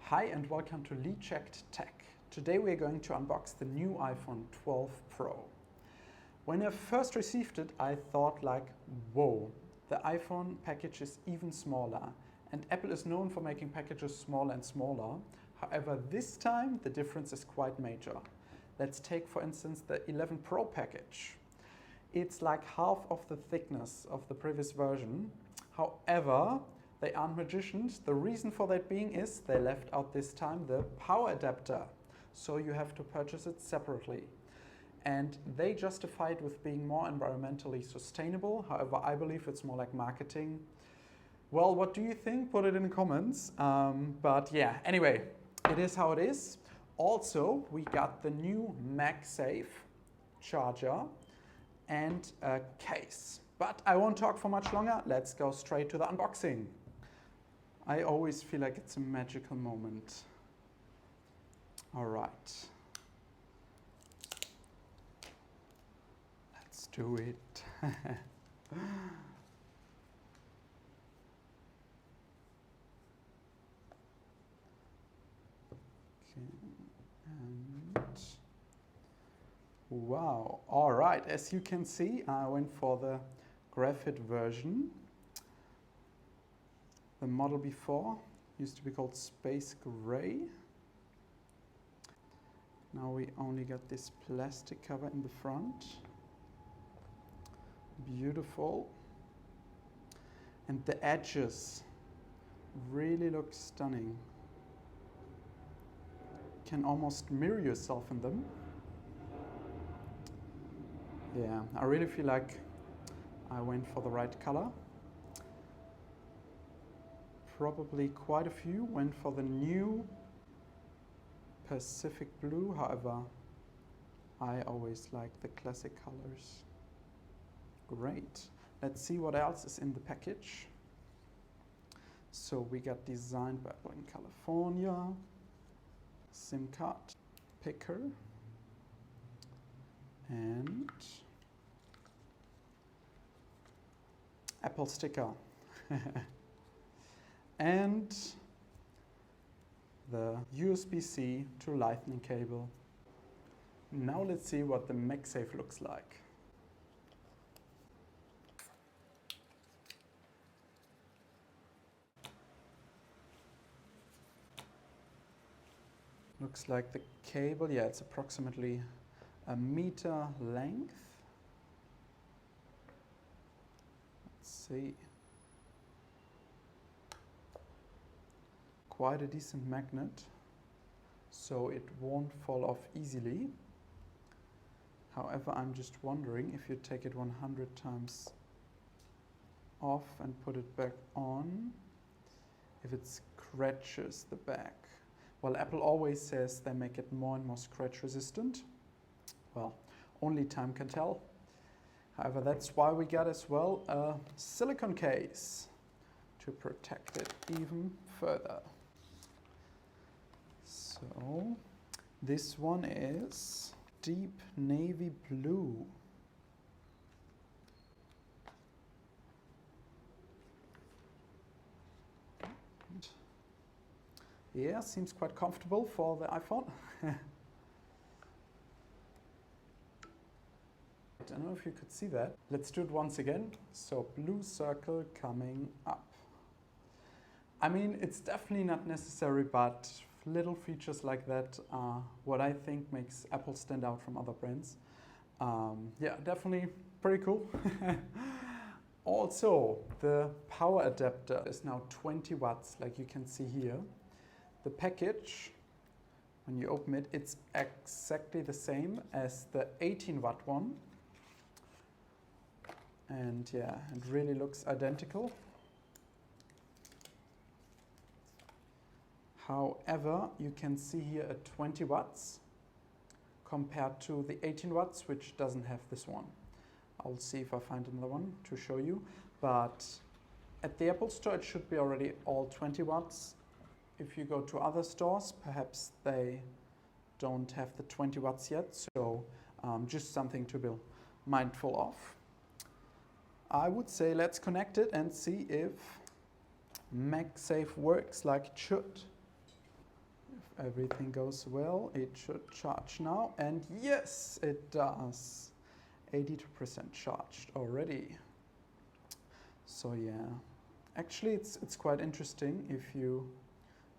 Hi and welcome to Lead Checked Tech. Today we are going to unbox the new iPhone 12 Pro. When I first received it, I thought like, whoa, the iPhone package is even smaller. And Apple is known for making packages smaller and smaller. However, this time the difference is quite major. Let's take for instance the 11 Pro package. It's like half of the thickness of the previous version. However, they aren't magicians. The reason for that being is they left out this time the power adapter. So you have to purchase it separately. And they justify it with being more environmentally sustainable. However, I believe it's more like marketing. Well, what do you think? Put it in the comments. But yeah, anyway, it is how it is. Also, we got the new MagSafe Charger and a case. But I won't talk for much longer. Let's go straight to the unboxing. I always feel like it's a magical moment. All right. Let's do it. Okay. And wow. All right. As you can see, I went for the Graphite version. The model before used to be called Space Gray. Now we only got this plastic cover in the front. Beautiful. And the edges really look stunning. You can almost mirror yourself in them. Yeah, I really feel like I went for the right color. Probably quite a few went for the new Pacific Blue. However, I always like the classic colors. Great. Let's see what else is in the package. So we got designed by Apple in California, SIM card picker, and Apple sticker. And the USB-C to Lightning cable. Now let's see what the MagSafe looks like. Looks like the cable, yeah, it's approximately a meter length. Let's see. Quite a decent magnet, so it won't fall off easily. However, I'm just wondering if you take it 100 times off and put it back on, if it scratches the back. Well, Apple always says they make it more and more scratch resistant. Well, only time can tell. However, that's why we got as well a silicone case to protect it even further. So this one is deep navy blue. Yeah, seems quite comfortable for the iPhone. I don't know if you could see that. Let's do it once again. So blue circle coming up. I mean, it's definitely not necessary, but little features like that are what I think makes Apple stand out from other brands. Yeah, definitely pretty cool. Also, the power adapter is now 20 watts, like you can see here. The package, when you open it, it's exactly the same as the 18 watt one. And yeah, it really looks identical. However, you can see here a 20 watts compared to the 18 watts, which doesn't have this one. I'll see if I find another one to show you. But at the Apple Store, it should be already all 20 watts. If you go to other stores, perhaps they don't have the 20 watts yet. So just something to be mindful of. I would say let's connect it and see if MagSafe works like it should. everything goes well, it should charge now, and yes, it does. 82% charged already. So yeah, actually it's quite interesting. If you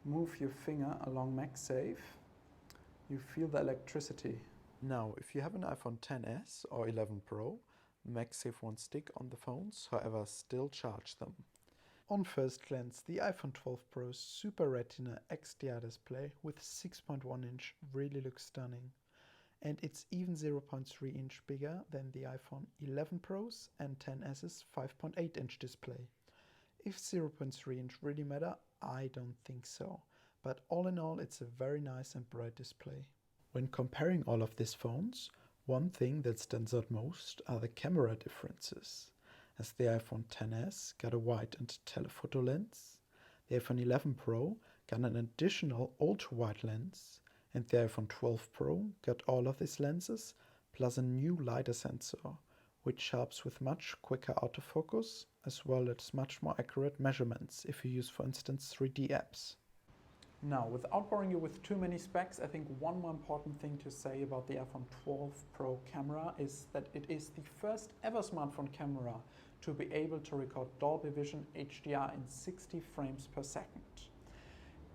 move your finger along MagSafe, you feel the electricity. Now, if you have an iPhone XS or 11 Pro, MagSafe won't stick on the phones, however still charge them. On first glance, the iPhone 12 Pro's Super Retina XDR display with 6.1 inch really looks stunning. And it's even 0.3 inch bigger than the iPhone 11 Pro's and XS's 5.8 inch display. If 0.3 inch really matter, I don't think so. But all in all, it's a very nice and bright display. When comparing all of these phones, one thing that stands out most are the camera differences, as the iPhone XS got a wide and telephoto lens, the iPhone 11 Pro got an additional ultra-wide lens, and the iPhone 12 Pro got all of these lenses plus a new LiDAR sensor, which helps with much quicker autofocus as well as much more accurate measurements if you use, for instance, 3D apps. Now, without boring you with too many specs, I think one more important thing to say about the iPhone 12 Pro camera is that it is the first ever smartphone camera to be able to record Dolby Vision HDR in 60 frames per second.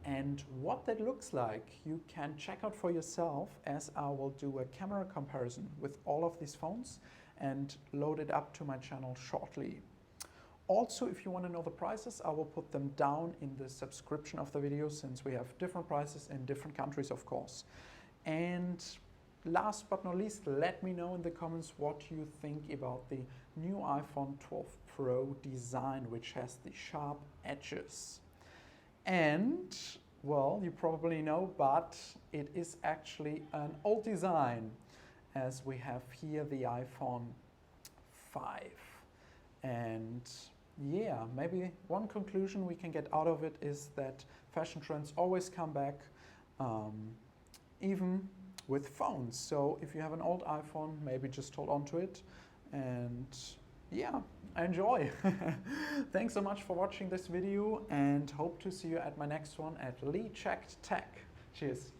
And what that looks like, you can check out for yourself, as I will do a camera comparison with all of these phones and load it up to my channel shortly. Also, if you want to know the prices, I will put them down in the subscription of the video, since we have different prices in different countries, of course. And last but not least, let me know in the comments what you think about the new iPhone 12 Pro design, which has the sharp edges. And, well, you probably know, but it is actually an old design, as we have here the iPhone 5. And yeah, maybe one conclusion we can get out of it is that fashion trends always come back, even with phones. So if you have an old iPhone, maybe just hold on to it and yeah, enjoy. Thanks so much for watching this video, and hope to see you at my next one at Lee Checked Tech. Cheers.